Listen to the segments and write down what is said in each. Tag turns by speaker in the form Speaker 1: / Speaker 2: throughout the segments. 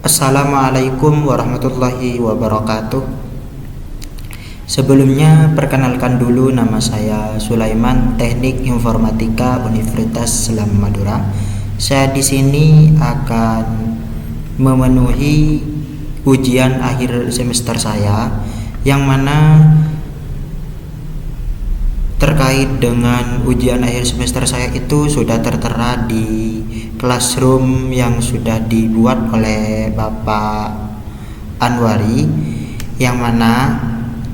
Speaker 1: Assalamualaikum warahmatullahi wabarakatuh. Sebelumnya perkenalkan dulu, nama saya Sulaiman, Teknik Informatika Universitas Islam Madura. Saya di sini akan memenuhi ujian akhir semester saya, yang mana terkait dengan ujian akhir semester saya itu sudah tertera di classroom yang sudah dibuat oleh Bapak Anwari, yang mana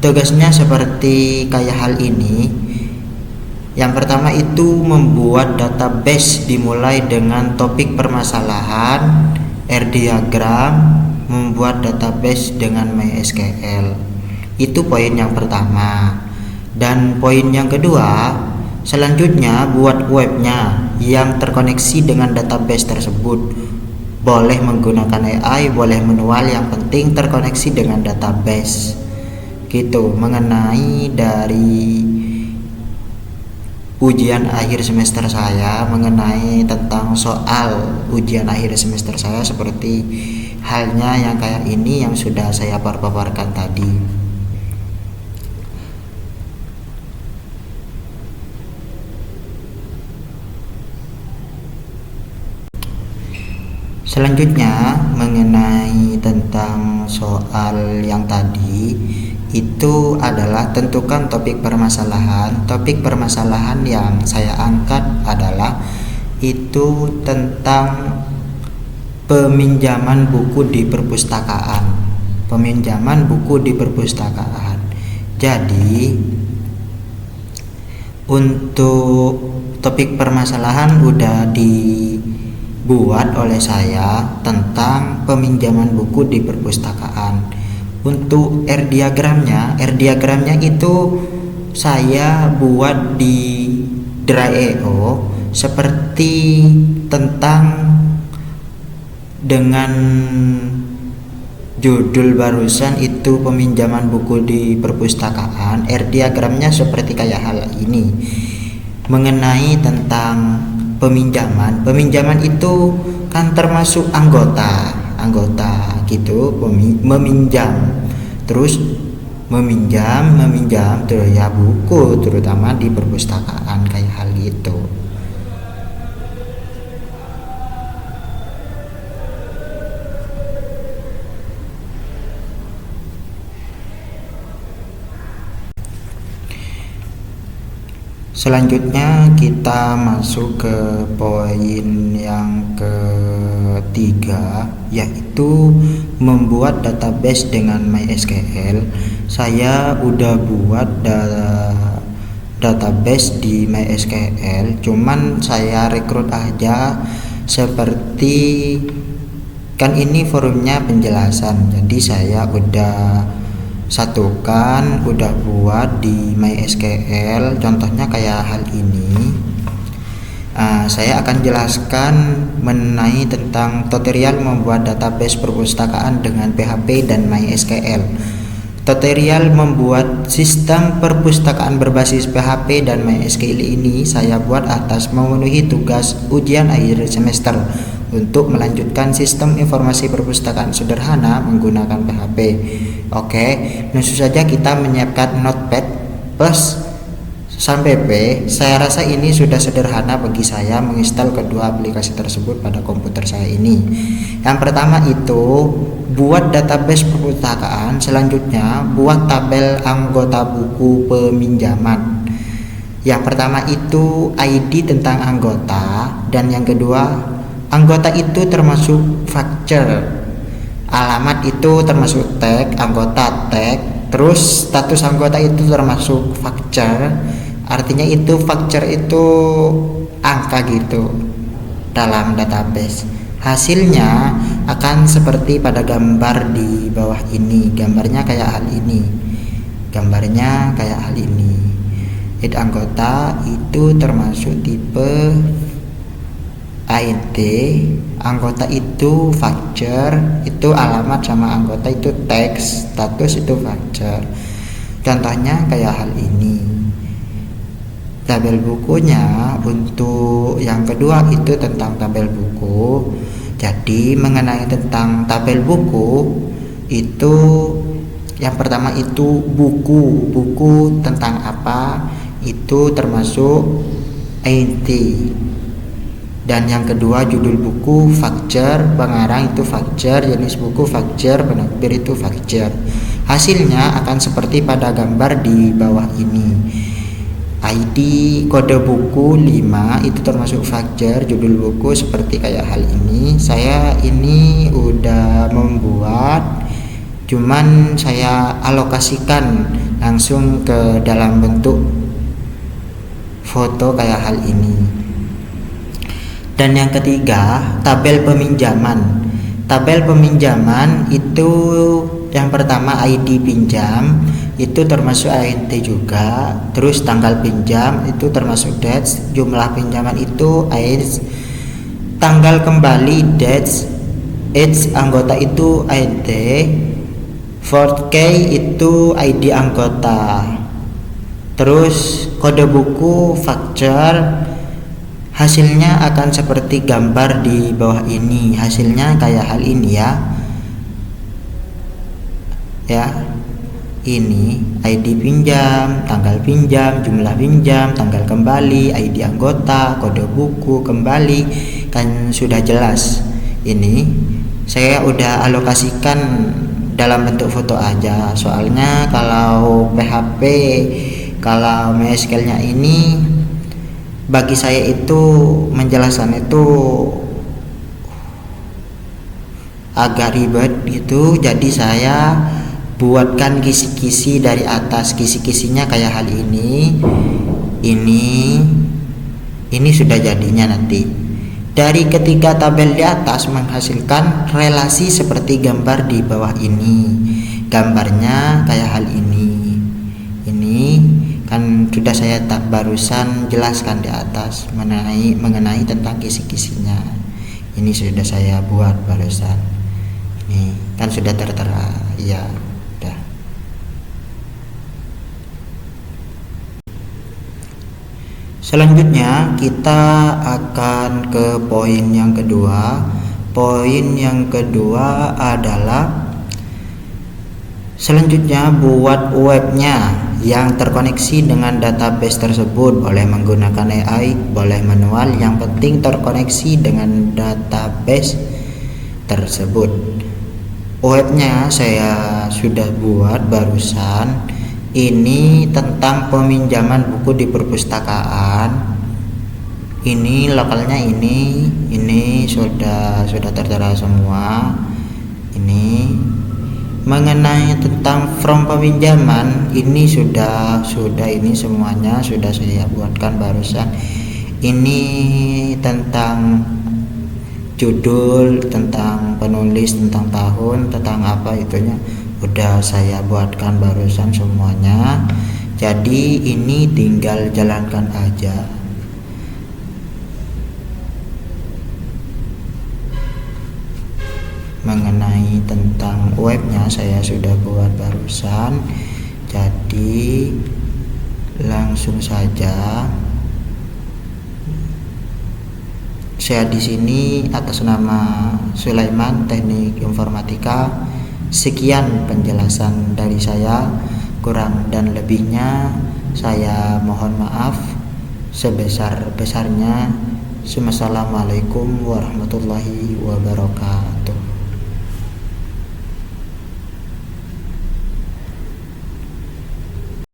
Speaker 1: tugasnya seperti kayak hal ini. Yang pertama itu membuat database, dimulai dengan topik permasalahan, R-diagram, membuat database dengan MySQL. Itu poin yang pertama. Dan poin yang kedua, selanjutnya buat webnya yang terkoneksi dengan database tersebut. Boleh menggunakan AI, boleh manual, yang penting terkoneksi dengan database. Gitu, mengenai dari ujian akhir semester saya, mengenai tentang soal ujian akhir semester saya, seperti halnya yang kayak ini yang sudah saya paparkan tadi. Selanjutnya mengenai tentang soal yang tadi, itu adalah tentukan topik permasalahan. Topik permasalahan yang saya angkat adalah itu tentang peminjaman buku di perpustakaan. Peminjaman buku di perpustakaan. Jadi untuk topik permasalahan udah dibuat oleh saya tentang peminjaman buku di perpustakaan. Untuk R-diagramnya itu saya buat di Dry.io seperti tentang dengan judul barusan itu peminjaman buku di perpustakaan. R-diagramnya seperti kayak hal ini, mengenai tentang peminjaman itu kan termasuk anggota gitu, meminjam terus ya buku, terutama di perpustakaan kayak hal gitu. Selanjutnya kita masuk ke poin yang ketiga, yaitu membuat database dengan MySQL. Saya udah buat database di MySQL, cuman saya rekrut aja, seperti kan ini forumnya penjelasan, jadi saya udah satukan, udah buat di MySQL. Contohnya kayak hal ini. Saya akan jelaskan mengenai tentang tutorial membuat database perpustakaan dengan PHP dan MySQL. Tutorial membuat sistem perpustakaan berbasis PHP dan MySQL ini saya buat atas memenuhi tugas ujian akhir semester untuk melanjutkan sistem informasi perpustakaan sederhana menggunakan PHP. Oke, langsung saja kita menyiapkan Notepad plus sampai P. Saya rasa ini sudah sederhana bagi saya menginstal kedua aplikasi tersebut pada komputer saya ini. Yang pertama itu buat database perpustakaan, selanjutnya buat tabel anggota buku peminjaman. Yang pertama itu ID tentang anggota, dan yang kedua anggota itu termasuk voucher. Alamat itu termasuk tag, anggota tag, terus status anggota itu termasuk voucher. Artinya itu voucher itu angka gitu dalam database. Hasilnya akan seperti pada gambar di bawah ini. Gambarnya kayak hal ini. Id anggota itu termasuk tipe ID, anggota itu voucher, itu alamat sama anggota itu teks, status itu voucher. Contohnya kayak hal ini. Tabel bukunya untuk yang kedua itu tentang tabel buku. Jadi mengenai tentang tabel buku itu, yang pertama itu buku tentang apa, itu termasuk INT. Dan yang kedua judul buku, facture, pengarang itu facture, jenis buku facture, penerbit itu facture. Hasilnya akan seperti pada gambar di bawah ini. ID kode buku 5 itu termasuk facture, judul buku seperti kayak hal ini. Saya ini udah membuat, cuman saya alokasikan langsung ke dalam bentuk foto kayak hal ini. Dan yang ketiga, tabel peminjaman. Tabel peminjaman itu yang pertama ID pinjam itu termasuk INT juga, terus tanggal pinjam itu termasuk dates, jumlah pinjaman itu age, tanggal kembali dates, age anggota itu INT, 4K itu ID anggota, terus kode buku facture. Hasilnya akan seperti gambar di bawah ini. Hasilnya kayak hal ini ya. Ini ID pinjam, tanggal pinjam, jumlah pinjam, tanggal kembali, ID anggota, kode buku kembali, kan sudah jelas. Ini saya udah alokasikan dalam bentuk foto aja. Soalnya kalau PHP, kalau MySQL-nya ini bagi saya itu menjelaskan itu agak ribet gitu, jadi saya buatkan kisi-kisi dari atas. Kisi-kisinya kayak hal ini. Ini sudah jadinya nanti. Dari ketiga tabel di atas menghasilkan relasi seperti gambar di bawah ini. Gambarnya kayak hal ini. Ini kan sudah saya barusan jelaskan di atas mengenai tentang kisi-kisinya. Ini sudah saya buat barusan. Ini kan sudah tertera. Ya, udah. Selanjutnya kita akan ke poin yang kedua. Poin yang kedua adalah selanjutnya buat webnya yang terkoneksi dengan database tersebut. Boleh menggunakan AI, boleh manual, yang penting terkoneksi dengan database tersebut. Webnya saya sudah buat barusan. Ini tentang peminjaman buku di perpustakaan. Ini lokalnya ini sudah tertera semua. Ini mengenai tentang from peminjaman ini sudah ini semuanya sudah saya buatkan barusan. Ini tentang judul, tentang penulis, tentang tahun, tentang apa itunya udah saya buatkan barusan semuanya. Jadi ini tinggal jalankan aja. Mengenai tentang webnya saya sudah buat barusan, jadi langsung saja saya di sini atas nama Sulaiman Teknik Informatika. Sekian penjelasan dari saya, kurang dan lebihnya saya mohon maaf sebesar-besarnya. Wassalamualaikum warahmatullahi wabarakatuh.